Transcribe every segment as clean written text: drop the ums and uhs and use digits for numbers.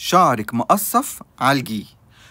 شعرك مقصف عالجيه.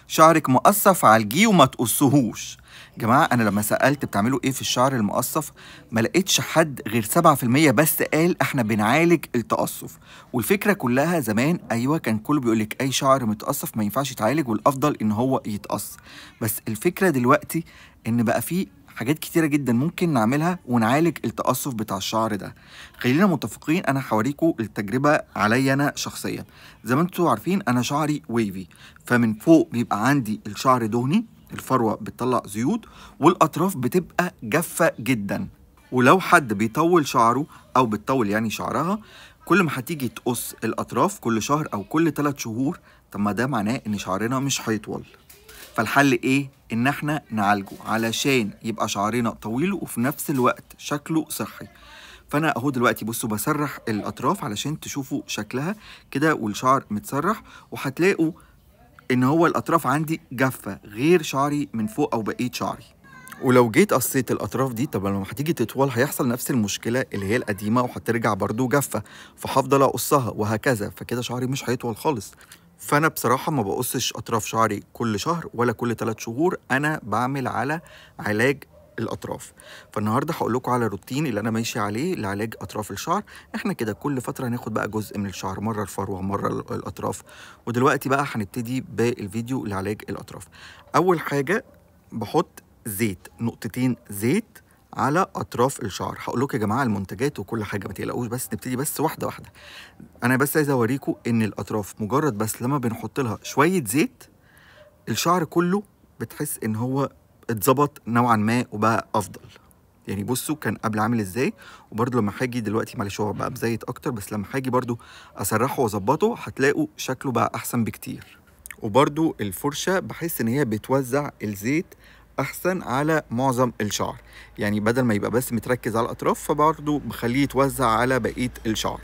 شعرك مقصف عالجيه وما تقصهوش. جماعة أنا لما سألت بتعملوا إيه في الشعر المقصف ما لقيتش حد غير 7% بس قال إحنا بنعالج التقصف. والفكرة كلها زمان أيوة كان كله بيقولك أي شعر متقصف ما ينفعش يتعالج والأفضل إن هو يتقص. بس الفكرة دلوقتي إن بقى فيه حاجات كتيرة جدا ممكن نعملها ونعالج التقصف بتاع الشعر ده. خلينا متفقين، أنا هوريكم التجربة عليا أنا شخصيا. زي ما انتوا عارفين أنا شعري ويفي، فمن فوق بيبقى عندي الشعر دهني، الفروة بتطلع زيوت، والأطراف بتبقى جافة جدا. ولو حد بيطول شعره أو بتطول يعني شعرها، كل ما هتيجي تقص الأطراف كل شهر أو كل 3 شهور، طب ما ده معناه إن شعرنا مش هيطول. فالحل ايه؟ ان احنا نعالجه علشان يبقى شعرنا طويل وفي نفس الوقت شكله صحي. فانا اهو دلوقتي بصوا بسرح الاطراف علشان تشوفوا شكلها كده والشعر متسرح، وهتلاقوا ان هو الاطراف عندي جافه غير شعري من فوق او بقيه شعري. ولو جيت قصيت الاطراف دي، طب لما هتيجي تطول هيحصل نفس المشكله اللي هي القديمه وهترجع برضو جافه، فهفضل اقصها وهكذا، فكده شعري مش هيطول خالص. فانا بصراحه ما بقصش اطراف شعري كل شهر ولا كل 3 شهور، انا بعمل على علاج الاطراف. فالنهارده هقول لكم على الروتين اللي انا ماشي عليه لعلاج اطراف الشعر. احنا كده كل فتره هناخد بقى جزء من الشعر، مره الفروه مره الاطراف. ودلوقتي بقى هنبتدي بالفيديو لعلاج الاطراف. اول حاجه بحط زيت، نقطتين زيت على اطراف الشعر. هقول لكم يا جماعه المنتجات وكل حاجه، ما تقلقوش، بس نبتدي بس واحده واحده. انا بس عايز اوريكم ان الاطراف مجرد بس لما بنحط لها شويه زيت الشعر كله بتحس ان هو اتظبط نوعا ما وبقى افضل. يعني بصوا كان قبل عامل ازاي، وبرده لما هاجي دلوقتي معلش هو بقى بزيت اكتر، بس لما هاجي برده اسرحه واظبطه هتلاقوا شكله بقى احسن بكتير. وبرده الفرشه بحس ان هي بتوزع الزيت احسن على معظم الشعر، يعني بدل ما يبقى بس متركز على الاطراف فبرده بخليه يتوزع على بقيه الشعر.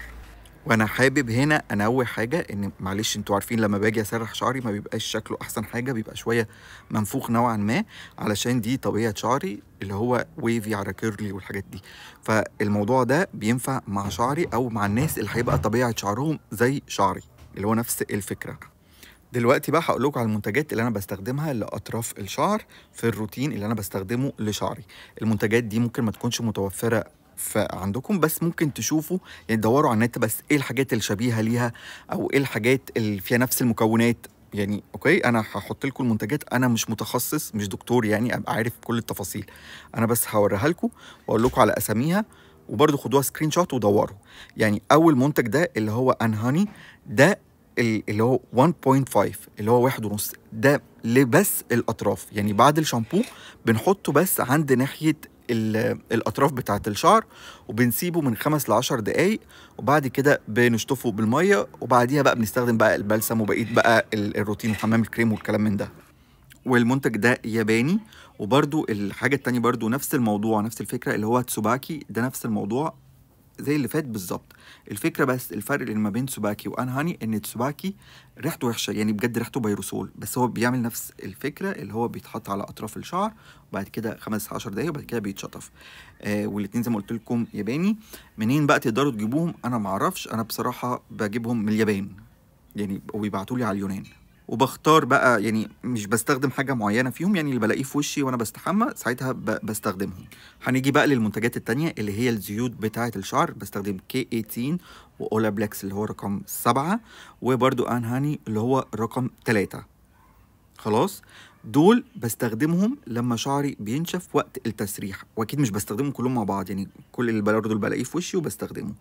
وانا حابب هنا انوه حاجه، ان معلش انتوا عارفين لما باجي اسرح شعري ما بيبقاش شكله احسن حاجه، بيبقى شويه منفوخ نوعا ما، علشان دي طبيعه شعري اللي هو ويفي على كيرلي والحاجات دي. فالموضوع ده بينفع مع شعري او مع الناس اللي هيبقى طبيعه شعرهم زي شعري، اللي هو نفس الفكره. دلوقتي بقى هقول لكم على المنتجات اللي انا بستخدمها لاطراف الشعر في الروتين اللي انا بستخدمه لشعري. المنتجات دي ممكن ما تكونش متوفره فعندكم، بس ممكن تشوفوا يعني تدوروا على النت بس ايه الحاجات الشبيهه ليها او ايه الحاجات اللي فيها نفس المكونات. يعني اوكي انا هحط لكم المنتجات، انا مش متخصص مش دكتور يعني ابقى عارف كل التفاصيل، انا بس هوريها لكم واقول لكم على اساميها، وبرده خدوها سكرين شوت ودوروا. يعني اول منتج ده اللي هو انهاني، ده اللي هو 1.5 اللي هو 1.5، ده لبس الاطراف، يعني بعد الشامبو بنحطه بس عند ناحيه الاطراف بتاعه الشعر، وبنسيبه من 5 ل 10 دقايق، وبعد كده بنشطفه بالميه، وبعديها بقى بنستخدم بقى البلسم وبقيه بقى الروتين وحمام الكريم والكلام من ده. والمنتج ده ياباني. وبرده الحاجه التانيه برده نفس الموضوع نفس الفكره، اللي هو تسوباكي، ده نفس الموضوع زي اللي فات بالظبط. الفكره بس الفرق اللي ما بين تسوباكي وانهاني ان تسوباكي ريحته وحشه، يعني بجد ريحته بيروسول، بس هو بيعمل نفس الفكره اللي هو بيتحط على اطراف الشعر وبعد كده 15 دقايق وبعد كده بيتشطف. والاتنين زي ما قلت لكم ياباني. منين بقى تقدروا تجيبوهم انا ما اعرفش، انا بصراحه بجيبهم من اليابان يعني، وبيبعتوا لي على اليونان. وبختار بقى يعني مش بستخدم حاجة معينة فيهم، يعني اللي بلاقيه في وشي وانا بستحمى ساعتها بستخدمهم. هنيجي بقى للمنتجات التانية اللي هي الزيوت بتاعة الشعر. بستخدم كي 18 واولا بلكس اللي هو رقم 7، وبرضو انهاني اللي هو رقم 3. خلاص دول بستخدمهم لما شعري بينشف وقت التسريح، واكيد مش بستخدمهم كلهم مع بعض، يعني كل اللي برضه بلاقيه في وشي وبستخدمه.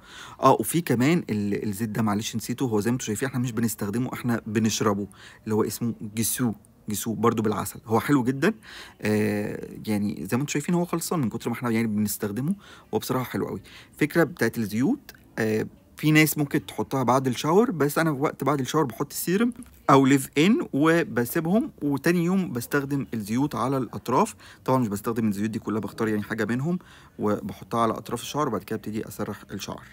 وفي كمان الزيت ده معلش نسيته، هو زي ما انتم شايفين احنا مش بنستخدمه، احنا بنشربه، اللي هو اسمه جسو برضه بالعسل، هو حلو جدا. يعني زي ما انتم شايفين هو خلصان من كتر ما احنا يعني بنستخدمه، هو بصراحه حلو قوي. الفكره بتاعت الزيوت في ناس ممكن تحطها بعد الشاور، بس انا في وقت بعد الشاور بحط سيرم او ليف ان وبسيبهم، وتاني يوم بستخدم الزيوت على الاطراف. طبعا مش بستخدم الزيوت دي كلها، بختار يعني حاجه منهم وبحطها على اطراف الشعر، وبعد كده ابتدي اسرح الشعر.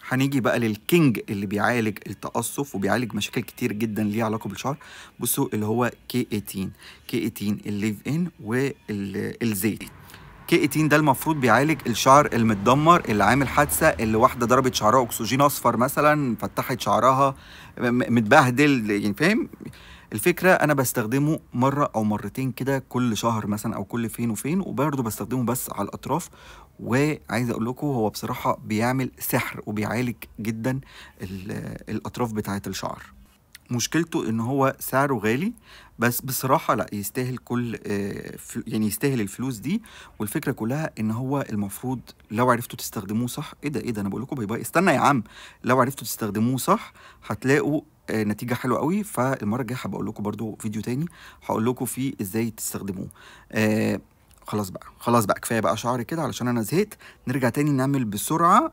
هنيجي بقى للكينج اللي بيعالج التقصف وبيعالج مشاكل كتير جدا ليها علاقه بالشعر. بصوا اللي هو كي 18 الليف ان والزيت. كي 18 ده المفروض بيعالج الشعر المتدمر، اللي عامل حادثه، اللي واحده ضربت شعرها اكسجين اصفر مثلا، فتحت شعرها، متبهدل، يعني فاهم الفكره. انا بستخدمه مره او مرتين كده كل شهر مثلا او كل فين وفين، وبرضه بستخدمه بس على الاطراف. وعايز اقول لكم هو بصراحه بيعمل سحر وبيعالج جدا الاطراف بتاعه الشعر. مشكلته ان هو سعره غالي، بس بصراحة لا يستاهل كل يعني يستاهل الفلوس دي. والفكرة كلها ان هو المفروض لو عرفتوا تستخدموه صح، ايه ده انا بقول لكم باي باي، استنى يا عم. لو عرفتوا تستخدموه صح هتلاقوا نتيجة حلوة قوي. فالمرة الجاية هبقول لكم برضو فيديو تاني هقول لكم فيه ازاي تستخدموه. خلاص بقى كفاية بقى شعر كده علشان انا زهقت. نرجع تاني نعمل بسرعة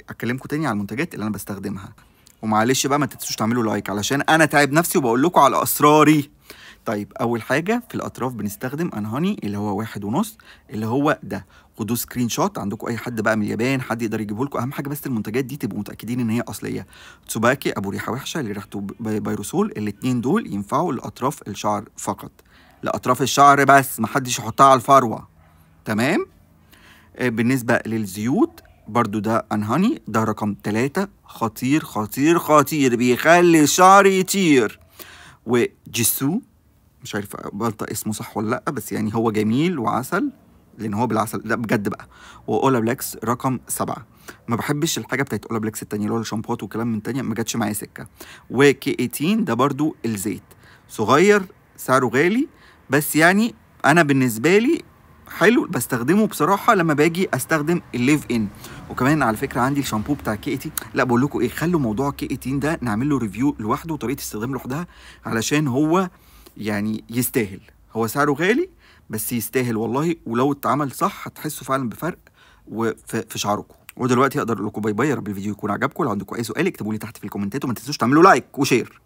اكلمكم تاني على المنتجات اللي انا بستخدمها. ومعلش بقى ما تنسوش تعملوا لايك علشان انا تعب نفسي وبقول لكم على اسراري. طيب اول حاجه في الاطراف بنستخدم انهاني اللي هو 1.5، اللي هو ده. خدوا سكرين شوت عندكم، اي حد بقى من اليابان حد يقدر يجيبه لكم. اهم حاجه بس المنتجات دي تبقوا متاكدين ان هي اصليه. تسوباكي ابو ريحه وحشه اللي ريحته بايروسول، الاثنين دول ينفعوا لاطراف الشعر فقط، لاطراف الشعر بس، ما حدش يحطها على الفروه. تمام. بالنسبه للزيوت برضو ده انهاني، ده رقم 3، خطير خطير خطير، بيخلي الشعر يطير. وجيسو مش عارف بنطق اسمه صح ولا لا، بس يعني هو جميل وعسل، لان هو بالعسل لا بجد بقى. واولابلكس رقم 7، ما بحبش الحاجه بتاعت اولابلكس التانية اللي هو الشامبوات وكلام من تانية، ما جاتش معايا سكه. وكي 18 ده برضو الزيت، صغير سعره غالي، بس يعني انا بالنسبه لي حلو، بستخدمه بصراحه لما باجي استخدم الليف ان. وكمان على فكره عندي الشامبو بتاع كي 18. لا بقول لكم ايه، خلوا موضوع كي 18 ده نعمل له ريفيو لوحده وطريقه استخدام لوحدها، علشان هو يعني يستاهل. هو سعره غالي بس يستاهل والله، ولو اتعمل صح هتحسوا فعلا بفرق في شعركم. ودلوقتي اقدر اقول لكم باي باي. يا رب الفيديو يكون عجبكم. لو عندكم اي سؤال اكتبوا لي تحت في الكومنتات، وما تنسوش تعملوا لايك وشير.